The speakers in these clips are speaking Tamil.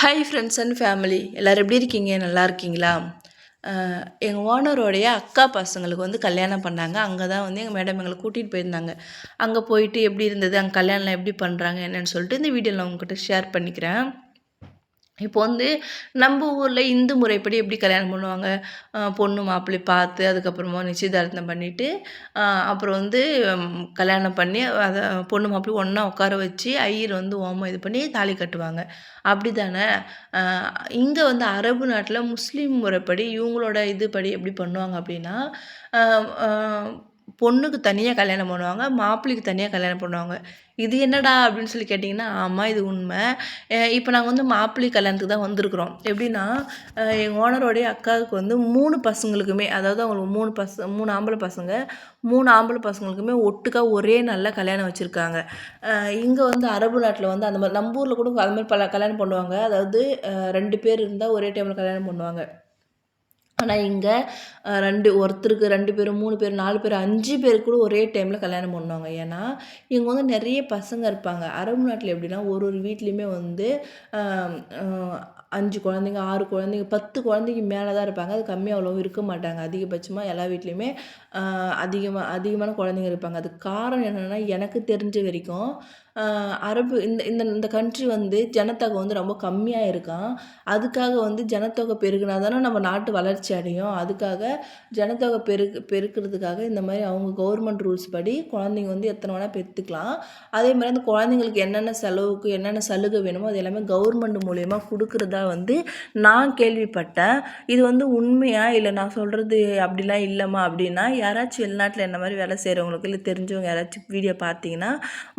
ஹாய் ஃப்ரெண்ட்ஸ் அண்ட் ஃபேமிலி எல்லோரும் எப்படி இருக்கீங்க? நல்லா இருக்கீங்களா? எங்கள் ஓனரோடைய அக்கா பசங்களுக்கு வந்து கல்யாணம் பண்ணாங்க. அங்கே தான் வந்து எங்கள் மேடம் எங்களை கூட்டிகிட்டு போயிருந்தாங்க. அங்கே போயிட்டு எப்படி இருந்தது, அங்கே கல்யாணம்லாம் எப்படி பண்ணுறாங்க என்னன்னு சொல்லிட்டு இந்த வீடியோவில் நான் உங்ககிட்ட ஷேர் பண்ணிக்கிறேன். இப்போ வந்து நம்ம ஊரில் இந்து முறைப்படி எப்படி கல்யாணம் பண்ணுவாங்க, பொண்ணு மாப்பிள்ளை பார்த்து அதுக்கப்புறமா நிச்சயதார்த்தம் பண்ணிவிட்டு அப்புறம் வந்து கல்யாணம் பண்ணி அதை பொண்ணு மாப்பிள்ளை ஒன்றா உட்கார வச்சு ஐயர் வந்து ஹோமம் இது பண்ணி தாலி கட்டுவாங்க. அப்படி தானே? இங்கே வந்து அரபு நாட்டில் முஸ்லீம் முறைப்படி இவங்களோட இதுபடி எப்படி பண்ணுவாங்க அப்படின்னா, பொண்ணுக்கு தனியாக கல்யாணம் பண்ணுவாங்க, மாப்பிள்ளைக்கு தனியாக கல்யாணம் பண்ணுவாங்க. இது என்னடா அப்படின்னு சொல்லி கேட்டிங்கன்னா, ஆமாம் இது உண்மை. இப்போ நாங்கள் வந்து மாப்பிள்ளை கல்யாணத்துக்கு தான் வந்திருக்கிறோம். எப்படின்னா, எங்கள் ஓனரோடைய அக்காவுக்கு வந்து 3 பசங்களுக்குமே, அதாவது அவங்களுக்கு 3 ஆம்பளை பசங்க, 3 ஆம்பளை பசங்களுக்குமே ஒட்டுக்கா ஒரே நாளில் கல்யாணம் வச்சுருக்காங்க. இங்கே வந்து அரபு நாட்டில் வந்து அந்த மாதிரி, நம்ம ஊரில் கூட அது மாதிரி பல கல்யாணம் பண்ணுவாங்க. அதாவது 2 பேர் இருந்தால் ஒரே டைமில் கல்யாணம் பண்ணுவாங்க. ஆனால் இங்கே ஒருத்தருக்கு 2 பேர், 3 பேர், 4 பேர், 5 பேருக்கு கூட ஒரே டைமில் கல்யாணம் பண்ணுவாங்க. ஏன்னா, இவங்க வந்து நிறைய பசங்க இருப்பாங்க. அரபு நாட்டில் எப்படின்னா, ஒரு ஒரு வீட்லேயுமே வந்து 5 குழந்தைங்க, 6 குழந்தைங்க, 10 குழந்தைக்கு மேலே தான் இருப்பாங்க. அது கம்மியாக அவ்வளோவும் இருக்க மாட்டாங்க. அதிகபட்சமாக எல்லா வீட்லேயுமே அதிகமான குழந்தைங்க இருப்பாங்க. அதுக்கு காரணம் என்னென்னா, எனக்கு தெரிஞ்ச வரைக்கும் அரபு இந்த இந்த இந்த கண்ட்ரி வந்து ஜனத்தொகை வந்து ரொம்ப கம்மியாக இருக்காம். அதுக்காக வந்து ஜனத்தொகை பெருகுனா தானே நம்ம நாட்டு வளர்ச்சி அடையும். அதுக்காக ஜனத்தொகை பெருக்கிறதுக்காக இந்த மாதிரி அவங்க கவர்மெண்ட் ரூல்ஸ் படி குழந்தைங்க வந்து எத்தனை வேணால் பெற்றுக்கலாம். அதே மாதிரி அந்த குழந்தைங்களுக்கு என்னென்ன செலவுக்கு என்னென்ன சலுகை வேணுமோ அது எல்லாமே கவர்மெண்ட் மூலியமாக கொடுக்குறதா வந்து நான் கேள்விப்பட்டேன். இது வந்து உண்மையா இல்லை நான் சொல்கிறது அப்படிலாம் இல்லைம்மா அப்படின்னா, யாராச்சும் வெளிநாட்டில் என்ன மாதிரி வேலை செய்கிறவங்களுக்கு இல்லை தெரிஞ்சவங்க யாராச்சும் வீடியோ பார்த்தீங்கன்னா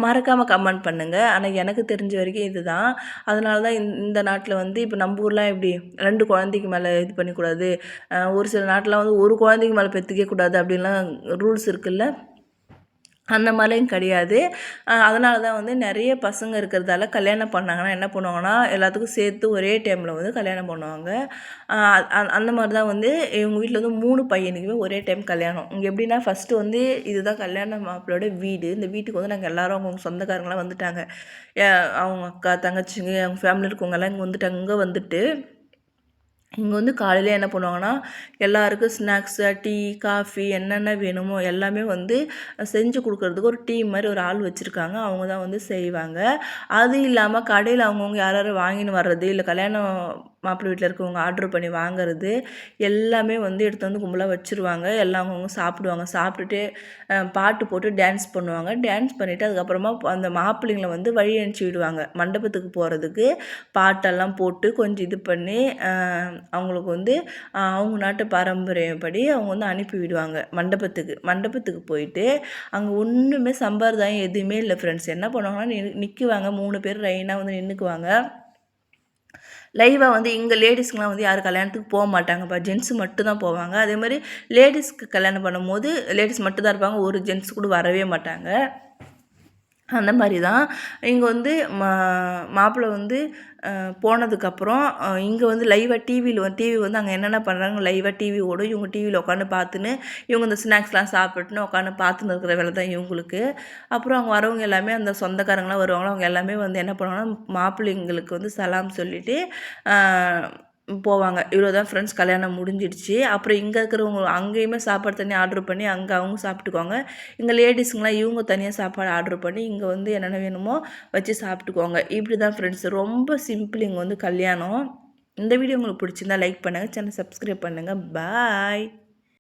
மறக்காமல் கமெண்ட் பண்ணுங்கள். ஆனால் எனக்கு தெரிஞ்ச வரைக்கும் இதுதான். அதனால தான் இந்த நாட்டில் வந்து இப்போ நம்ம ஊர்லாம் எப்படி 2 குழந்தைக்கு மேலே இது பண்ணிக்கூடாது, ஒரு சில நாட்டில் வந்து ஒரு குழந்தைக்கு மேலே பெற்றுக்கவே கூடாது அப்படின்லாம் ரூல்ஸ் இருக்குல்ல, அந்த மாதிரியும் கிடையாது. அதனால தான் வந்து நிறைய பசங்க இருக்கிறதால கல்யாணம் பண்ணாங்கன்னா என்ன பண்ணுவாங்கன்னா, எல்லாத்துக்கும் சேர்த்து ஒரே டைமில் வந்து கல்யாணம் பண்ணுவாங்க. அந்த மாதிரி தான் வந்து இவங்க வீட்டில் வந்து 3 பையனுக்குமே ஒரே டைம் கல்யாணம். இங்கே எப்படின்னா ஃபஸ்ட்டு வந்து இதுதான் கல்யாண மாப்பிள்ளையோட வீடு. இந்த வீட்டுக்கு வந்து நாங்கள் எல்லோரும் அவங்க சொந்தக்காரங்களாம் வந்துட்டாங்க. அவங்க அக்கா, தங்கச்சிங்க, அவங்க ஃபேமிலியில் இருக்கவங்கெல்லாம் இங்கே வந்துட்டாங்க. இங்கே வந்துட்டு இங்கே வந்து காலையில் என்ன பண்ணுவாங்கன்னா, எல்லாருக்கும் ஸ்நாக்ஸு, டீ, காஃபி என்னென்ன வேணுமோ எல்லாமே வந்து செஞ்சு கொடுக்குறதுக்கு ஒரு டீம் மாதிரி ஒரு ஆள் வச்சுருக்காங்க. அவங்க தான் வந்து செய்வாங்க. அது இல்லாமல் கடையில் அவங்கவுங்க யார் யார் வாங்கின்னு வர்றது, இல்லை கல்யாணம் மாப்பிள்ளை வீட்டில் இருக்கவங்க ஆர்டர் பண்ணி வாங்குறது எல்லாமே வந்து எடுத்து வந்து கும்பலாக வச்சுருவாங்க. எல்லாம் அவங்கவுங்க சாப்பிடுவாங்க. சாப்பிட்டுட்டு பாட்டு போட்டு டான்ஸ் பண்ணுவாங்க. டான்ஸ் பண்ணிவிட்டு அதுக்கப்புறமா அந்த மாப்பிள்ளைங்களை வந்து வழி அனுப்பிச்சி விடுவாங்க. மண்டபத்துக்கு போகிறதுக்கு பாட்டெல்லாம் போட்டு கொஞ்சம் இது பண்ணி அவங்களுக்கு வந்து அவங்க நாட்டு பாரம்பரியப்படி அவங்க வந்து அனுப்பி விடுவாங்க மண்டபத்துக்கு போயிட்டு அங்கே ஒன்றுமே சம்பிரதாயம் எதுவுமே இல்லை ஃப்ரெண்ட்ஸ். என்ன பண்ணுவாங்கன்னா நிற்குவாங்க, 3 பேர் லைனாக வந்து நின்றுக்குவாங்க. லைவாக வந்து இங்கே லேடிஸ்க்கெலாம் வந்து யாரும் கல்யாணத்துக்கு போக மாட்டாங்கப்பா, ஜென்ஸு மட்டும் தான் போவாங்க. அதே மாதிரி லேடிஸ்க்கு கல்யாணம் பண்ணும்போது லேடிஸ் மட்டும் தான் இருப்பாங்க, ஒரு ஜென்ஸ் கூட வரவே மாட்டாங்க. அந்த மாதிரி தான் இங்கே வந்து மாப்பிள்ளை வந்து போனதுக்கப்புறம் இங்கே வந்து லைவாக டிவி வந்து அங்கே என்னென்ன பண்ணுறாங்க லைவாக டிவி ஓடும். இவங்க டிவியில் உட்காந்து பார்த்துன்னு இவங்க இந்த ஸ்நாக்ஸ்லாம் சாப்பிட்டுன்னு உட்காந்து பார்த்துன்னு இருக்கிற வேலை தான் இவங்களுக்கு. அப்புறம் அவங்க வரவங்க எல்லாமே அந்த சொந்தக்காரங்களாம் வருவாங்களோ அவங்க எல்லாமே வந்து என்ன பண்ணுவாங்கன்னா மாப்பிள்ளைங்களுக்கு வந்து சலாம் சொல்லிவிட்டு போவாங்க. இவ்வளோ தான் ஃப்ரெண்ட்ஸ், கல்யாணம் முடிஞ்சிடுச்சு. அப்புறம் இங்கே இருக்கிறவங்க அங்கேயுமே சாப்பாடு தனியாக ஆர்டர் பண்ணி அங்கே அவங்க சாப்பிட்டுக்குவாங்க. இங்கே லேடிஸுங்களாம் இவங்க தனியாக சாப்பாடு ஆர்டர் பண்ணி இங்கே வந்து என்னென்ன வேணுமோ வச்சு சாப்பிட்டுக்குவாங்க. இப்படி தான் ஃப்ரெண்ட்ஸ், ரொம்ப சிம்பிள் இங்கே வந்து கல்யாணம். இந்த வீடியோ உங்களுக்கு பிடிச்சிருந்தா லைக் பண்ணுங்கள், சேனல் சப்ஸ்கிரைப் பண்ணுங்கள். பாய்.